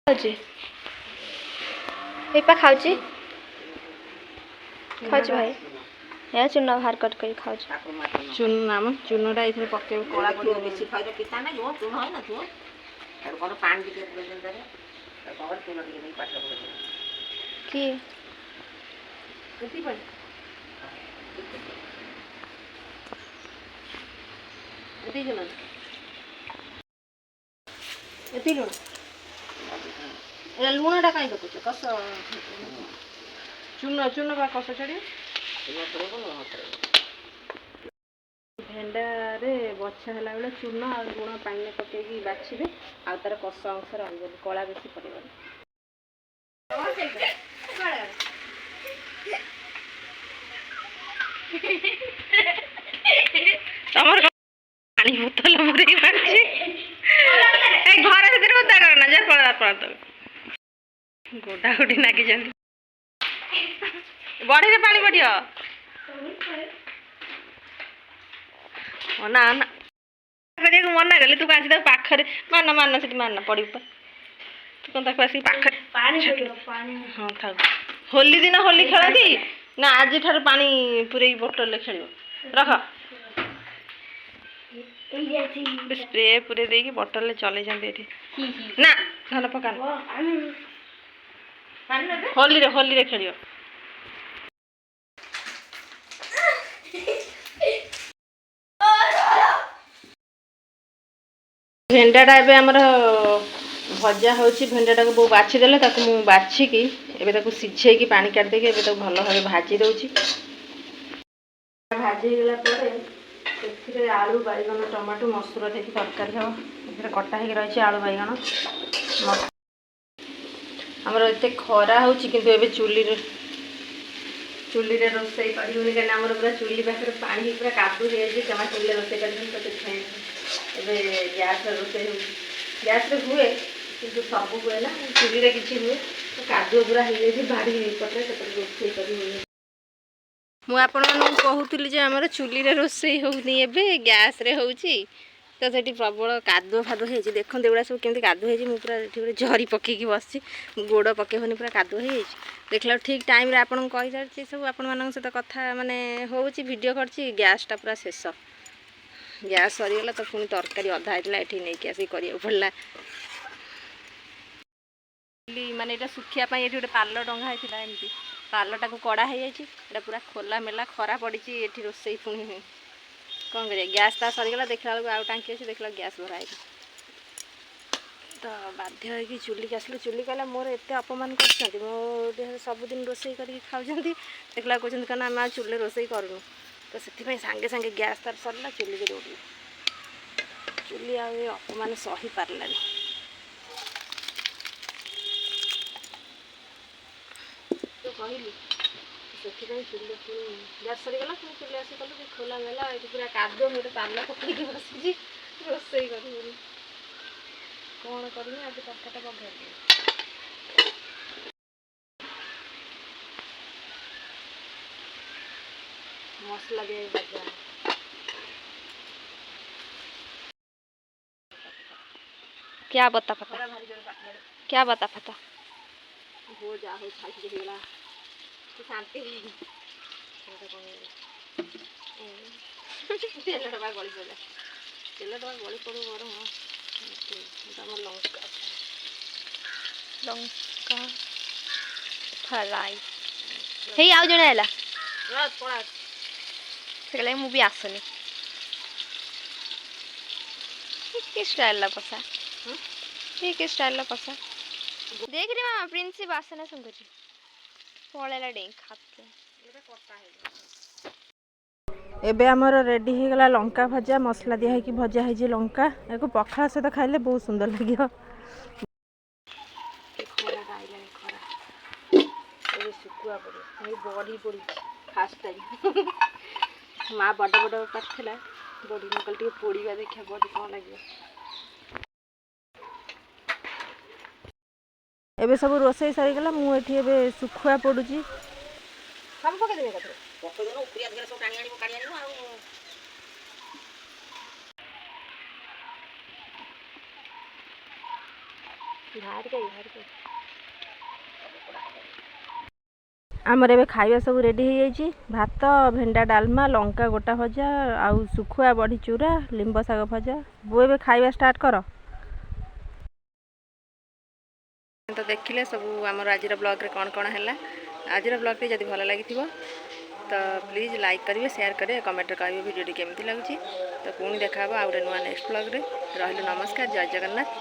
ଖାଉଛି ଏଇପା ଖାଉଛି ଖାଉଛି ଭାଇ ଏ ଚୂନ ବାହାର କରି ଖାଉଛି ଚୂନ ଆମ ଚୂନଟା ଏଇଥିରେ ପକେଇବ କଳା ପଡ଼ିବ ବେଶୀ ଖାଇଲେ ପିତା ନାଗିବ ଚୂନ ହେଇନଥିବ ତାକୁ କ'ଣ ପାଣି ଟିକେ ପୁରେଇଦେଇ ଦେବେ ତାକୁ ଚୂନ ଟିକେ ଦେଇ ପାଟିରେ ପୁରେଇଦେବେ କିଏ କେତିକି ପାଣି ଏତିକି ଚୂନ ଏତିକି ଲୁଣ ଏ ଲୁଣଟା କାଇଁ ପକଉଛ କଷ ଚୂନ ବା କଷ ଛାଡ଼ିବ ଭେଣ୍ଡାରେ ବଛା ହେଲା ବେଳେ ଚୂନ ଆଉ ଲୁଣ ପାଣିରେ ପକେଇକି ବାଛିବେ ଆଉ ତାର କଷ ଅଂଶ ରହିବନି କଳା ବେଶୀ ପଡ଼ିବନି ତମର ପାଣି ବୋତଲ ପୁରେଇ ମାରୁଛି ଏ ଘର ଭିତରେ ଓଦା କରନା ଯା ପଳା ଗୋଟା ଗୋଟି ନାଗିଛନ୍ତି ବଢିରେ ପାଣି ପଡ଼ିବ ନା ନା କରିବାକୁ ମନା କଲି ତୁ ଆସି ତାକୁ ପାଖରେ ମାନ ସେଠି ମାନ ପଡ଼ିବୁ ପା ତୁ କ'ଣ ତାକୁ ଆସିକି ପାଖରେ ହଁ ଥାଉ ହୋଲି ଦିନ ହୋଲି ଖେଳନ୍ତି ନା ଆଜିଠାରୁ ପାଣି ପୁରେଇକି ବୋଟଲରେ ଖେଳିବ ରଖ ସ୍ପ୍ରେ ପୁରେଇ ଦେଇକି ବୋଟଲରେ ଚଲେଇଛନ୍ତି ଏଠି ନା ଧାନ ପକା ହୋଲିରେ ଖେଳିବ ଭେଣ୍ଡାଟା ଏବେ ଆମର ଭଜା ହେଉଛି ଭେଣ୍ଡାଟାକୁ ବୋଉ ବାଛିଦେଲେ ତାକୁ ମୁଁ ବାଛିକି ଏବେ ତାକୁ ସିଝେଇକି ପାଣି କାଢ଼ିଦେଇକି ଏବେ ତାକୁ ଭଲ ଭାବେ ଭାଜି ଦେଉଛି ଭାଜି ହେଇଗଲା ପରେ ସେଥିରେ ଆଳୁ ବାଇଗଣ ଟମାଟୋ ମସୁର ଦେଇକି ତରକାରୀ ହେବ ଏଥିରେ କଟା ହେଇକି ରହିଛି ଆଳୁ ବାଇଗଣ ଆମର ଏତେ ଖରା ହେଉଛି କିନ୍ତୁ ଏବେ ଚୁଲିରେ ରୋଷେଇ କରିହେଉନି କାହିଁକିନା ଆମର ପୁରା ଚୁଲି ପାଖରେ ପାଣି ପୁରା କାଦୁ ହେଇଯାଇଛି ଜମା ଚୁଲିରେ ରୋଷେଇ କରିହେଉନି ତ ସେଥିପାଇଁ ଏବେ ଗ୍ୟାସ୍ରେ ରୋଷେଇ ହେଉଛି ଗ୍ୟାସ୍ରେ ହୁଏ କିନ୍ତୁ ସବୁ ହୁଏ ନା ଚୁଲିରେ କିଛି ହୁଏ କାଦୁଅ ପୁରା ହେଇଯାଇଛି ଭାରି ପଟରେ ସେପଟେ ରୋଷେଇ କରି ହୁଏ ମୁଁ ଆପଣମାନଙ୍କୁ କହୁଥିଲି ଯେ ଆମର ଚୁଲିରେ ରୋଷେଇ ହେଉନି ଏବେ ଗ୍ୟାସ୍ରେ ହେଉଛି ତ ସେଠି ପ୍ରବଳ କାଦୁଅ ଫାଦୁଅ ହେଇଛି ଦେଖନ୍ତୁ ଏଗୁଡ଼ା ସବୁ କେମିତି କାଦୁଅ ହେଇଛି ମୁଁ ପୁରା ଏଠି ଗୋଟେ ଝରି ପକେଇକି ବସିଛି ଗୋଡ଼ ପକେଇବନି ପୁରା କାଦୁଅ ହେଇଯାଇଛି ଦେଖିଲା ଠିକ୍ ଟାଇମ୍ରେ ଆପଣଙ୍କୁ କହିସାରିଛି ସବୁ ଆପଣମାନଙ୍କ ସହିତ କଥା ମାନେ ହେଉଛି ଭିଡ଼ିଓ କରିଛି ଗ୍ୟାସ୍ଟା ପୁରା ଶେଷ ଗ୍ୟାସ୍ ସରିଗଲା ତ ପୁଣି ତରକାରୀ ଅଧା ହେଇଥିଲା ଏଠି ନେଇକି ଆସିକି କରିବାକୁ ପଡ଼ିଲା ମାନେ ଏଇଟା ଶୁଖିବା ପାଇଁ ଏଠି ଗୋଟେ ପାଲ ଡଙ୍ଗା ହେଇଥିଲା ଏମିତି ପାଲଟାକୁ କଡ଼ା ହେଇଯାଇଛି ଏଇଟା ପୁରା ଖୋଲା ମେଲା ଖରା ପଡ଼ିଛି ଏଠି ରୋଷେଇ ପୁଣି କ'ଣ କରିବା ଗ୍ୟାସ୍ ତା ସରିଗଲା ଦେଖିଲା ବେଳକୁ ଆଉ ଟାଙ୍କି ଅଛି ଦେଖିଲା ଗ୍ୟାସ୍ ଭରା ହେଇଛି ତ ବାଧ୍ୟ ହେଇକି ଚୁଲିକି ଆସିଲୁ ଚୁଲି କହିଲା ମୋର ଏତେ ଅପମାନ କରୁଛନ୍ତି ମୋ ଦେହରେ ସବୁଦିନ ରୋଷେଇ କରିକି ଖାଉଛନ୍ତି ଦେଖିଲା କହୁଛନ୍ତି କାରଣ ଆମେ ଆଉ ଚୁଲିରେ ରୋଷେଇ କରୁନୁ ତ ସେଥିପାଇଁ ସାଙ୍ଗେ ସାଙ୍ଗେ ଗ୍ୟାସ୍ ତାର ସରିଲା ଚୁଲିକି ଦୌଡ଼ିଲୁ ଚୁଲି ଆଉ ଏ ଅପମାନ ସହି ପାରିଲାନି କହିଲି ସେଥିପାଇଁ ଚୁଲି ଗ୍ୟାସ୍ ସରିଗଲା ପୁଣି ଚୁଲି ଆସି କଲୁ କି ଖୋଲା ମେଲା ଏଠି ପୁରା କାଦୁଅ ଗୋଟେ ପାଲ ପକେଇକି ବସିଛି ରୋଷେଇ କରିବୁନି କ'ଣ କରିବି ଆଜି ତରକାରୀଟା ବଘାରିବି ମସଲା ଦିଆ ଭଜା क्या बता पता क्या बता पता हो जा हो छाई ହେଇଗଲା ଶାନ୍ତି ତେଲ ଡବା ଗଳି ପଡ଼ିଲା ତେଲ ଡବା ଗଳି ପଡ଼ୁ ବରଂ ଆମର ଲଙ୍କା ଫ୍ରାଏ ହେଇ ଆଉ ଜଣେ ହେଲା ସେ କହିଲା ମୁଁ ବି ଆସୁନି କି ଷ୍ଟାଇଲର କଷା କି ଷ୍ଟାଇଲର କଷା देखिए मामा प्रिंसी बासना सुंगुची पळेला डेंग खाते एबे हमर रेडी हो गला लंका भजा मसला दिया है कि भजा है जे लंका एको पखाला सहित खाइले बहुत सुंदर लागियो खरा गाइला खरा ए सुकुआ पड़े ए बड़ी पड़ी फास्ट टाइम माँ बड़ बड़ पाथला बड़ी नकल टे पोड़ीवा देखा बड़ी कौन लगे एबे सब रोषेई सरीगला मुझे सुखुआ पड़ुची सब पकईदेवे पकईदेव उपरिया दिगरे सब टाणी आनिबो काढी आनिबो आमर एबे खाइबा सब रेडी हो जाइए भात भेंडा डालमा लंका गोटा भजा आउ सुखुआ बड़ी चूरा लिंब शाग भजा बो एबे खाइबा स्टार्ट कर तो देखिले सब आमर आज ब्लॉग रे कौन कौन है आज ब्लॉग टी जब भल लगी तो प्लीज़ लाइक करेंगे शेयर करेंगे कमेंट करेंगे वीडियो केमती लगुच तो पुणी देखा आउ नुआ नेक्स्ट ब्लॉग रे रही नमस्कार जय जगन्नाथ।